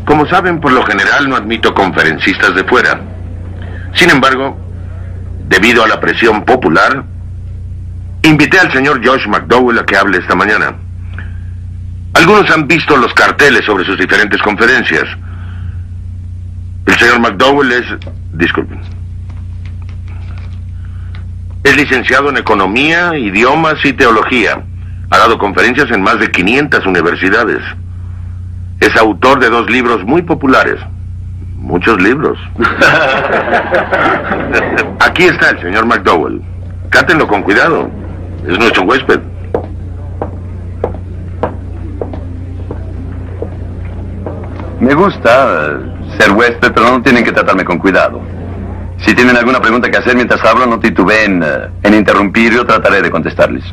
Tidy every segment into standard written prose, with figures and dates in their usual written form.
Como saben, por lo general no admito conferencistas de fuera. Sin embargo, debido a la presión popular, invité al señor Josh McDowell a que hable esta mañana. Algunos han visto los carteles sobre sus diferentes conferencias. El señor McDowell es licenciado en Economía, Idiomas y Teología. Ha dado conferencias en más de 500 universidades. Es autor de 2 libros muy populares. Muchos libros. Aquí está el señor McDowell. Cátenlo con cuidado. Es nuestro huésped. Me gusta ser huésped, pero no tienen que tratarme con cuidado. Si tienen alguna pregunta que hacer mientras hablo, no titubeen en interrumpir, yo trataré de contestarles.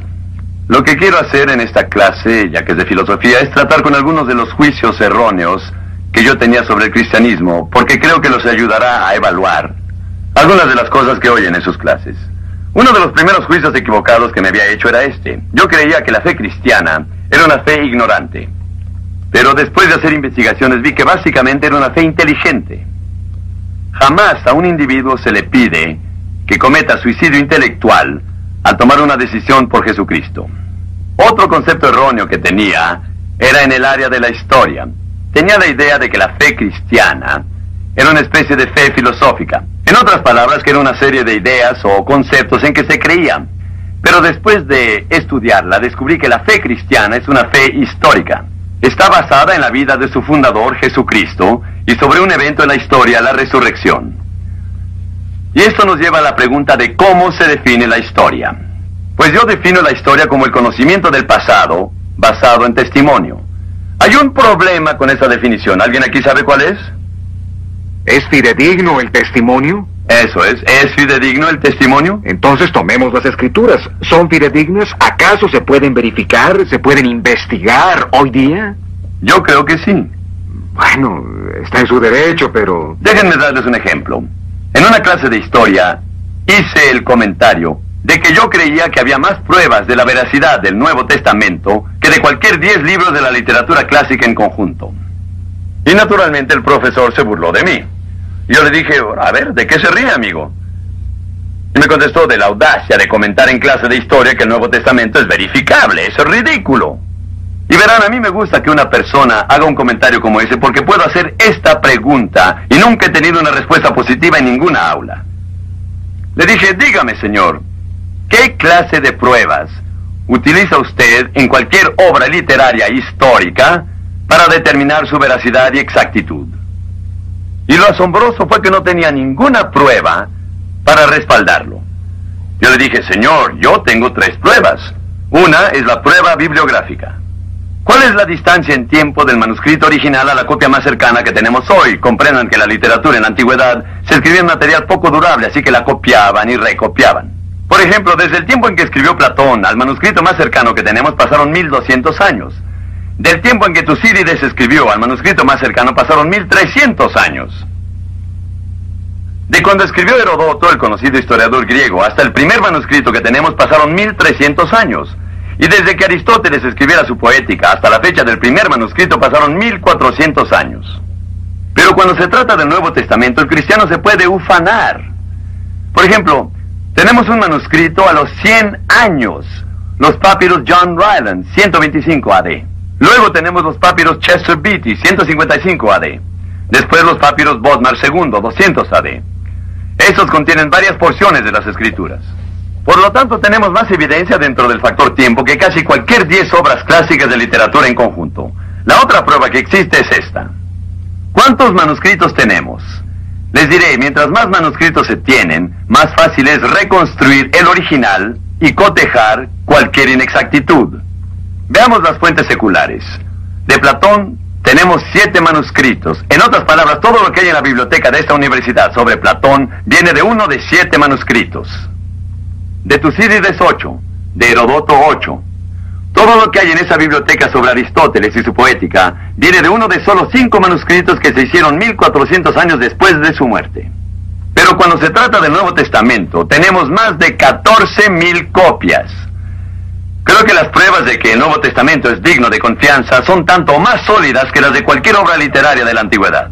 Lo que quiero hacer en esta clase, ya que es de filosofía, es tratar con algunos de los juicios erróneos que yo tenía sobre el cristianismo, porque creo que los ayudará a evaluar algunas de las cosas que oyen en sus clases. Uno de los primeros juicios equivocados que me había hecho era este. Yo creía que la fe cristiana era una fe ignorante. Pero después de hacer investigaciones vi que básicamente era una fe inteligente. Jamás a un individuo se le pide que cometa suicidio intelectual al tomar una decisión por Jesucristo. Otro concepto erróneo que tenía era en el área de la historia. Tenía la idea de que la fe cristiana era una especie de fe filosófica. En otras palabras, que era una serie de ideas o conceptos en que se creían. Pero después de estudiarla, descubrí que la fe cristiana es una fe histórica. Está basada en la vida de su fundador, Jesucristo, y sobre un evento en la historia, la resurrección. Y esto nos lleva a la pregunta de cómo se define la historia. Pues yo defino la historia como el conocimiento del pasado, basado en testimonio. Hay un problema con esa definición. ¿Alguien aquí sabe cuál es? ¿Es fidedigno el testimonio? Eso es. ¿Es fidedigno el testimonio? Entonces tomemos las escrituras. ¿Son fidedignas? ¿Acaso se pueden verificar? ¿Se pueden investigar hoy día? Yo creo que sí. Bueno, está en su derecho, pero... Déjenme darles un ejemplo. En una clase de historia hice el comentario de que yo creía que había más pruebas de la veracidad del Nuevo Testamento que de cualquier 10 libros de la literatura clásica en conjunto. Y naturalmente el profesor se burló de mí. Yo le dije, a ver, ¿de qué se ríe, amigo? Y me contestó de la audacia de comentar en clase de historia que el Nuevo Testamento es verificable. Eso es ridículo. Y verán, a mí me gusta que una persona haga un comentario como ese porque puedo hacer esta pregunta y nunca he tenido una respuesta positiva en ninguna aula. Le dije, dígame, señor, ¿qué clase de pruebas utiliza usted en cualquier obra literaria histórica para determinar su veracidad y exactitud? Y lo asombroso fue que no tenía ninguna prueba para respaldarlo. Yo le dije, señor, yo tengo 3 pruebas. Una es la prueba bibliográfica. ¿Cuál es la distancia en tiempo del manuscrito original a la copia más cercana que tenemos hoy? Comprendan que la literatura en la antigüedad se escribía en material poco durable, así que la copiaban y recopiaban. Por ejemplo, desde el tiempo en que escribió Platón al manuscrito más cercano que tenemos pasaron 1200 años. Del tiempo en que Tucídides escribió al manuscrito más cercano pasaron 1300 años. De cuando escribió Heródoto, el conocido historiador griego, hasta el primer manuscrito que tenemos pasaron 1300 años. Y desde que Aristóteles escribiera su Poética hasta la fecha del primer manuscrito pasaron 1400 años. Pero cuando se trata del Nuevo Testamento, el cristiano se puede ufanar. Por ejemplo, tenemos un manuscrito a los 100 años, los papiros John Ryland, 125 AD. Luego tenemos los papiros Chester Beatty, 155 AD. Después los papiros Bodmer II, 200 AD. Estos contienen varias porciones de las Escrituras. Por lo tanto, tenemos más evidencia dentro del factor tiempo que casi cualquier 10 obras clásicas de literatura en conjunto. La otra prueba que existe es esta. ¿Cuántos manuscritos tenemos? Les diré, mientras más manuscritos se tienen, más fácil es reconstruir el original y cotejar cualquier inexactitud. Veamos las fuentes seculares. De Platón tenemos 7 manuscritos. En otras palabras, todo lo que hay en la biblioteca de esta universidad sobre Platón viene de uno de 7 manuscritos. De Tucídides 8, de Heródoto 8. Todo lo que hay en esa biblioteca sobre Aristóteles y su Poética viene de uno de solo 5 manuscritos que se hicieron 1400 años después de su muerte. Pero cuando se trata del Nuevo Testamento, tenemos más de 14,000 copias. Creo que las pruebas de que el Nuevo Testamento es digno de confianza son tanto más sólidas que las de cualquier obra literaria de la antigüedad.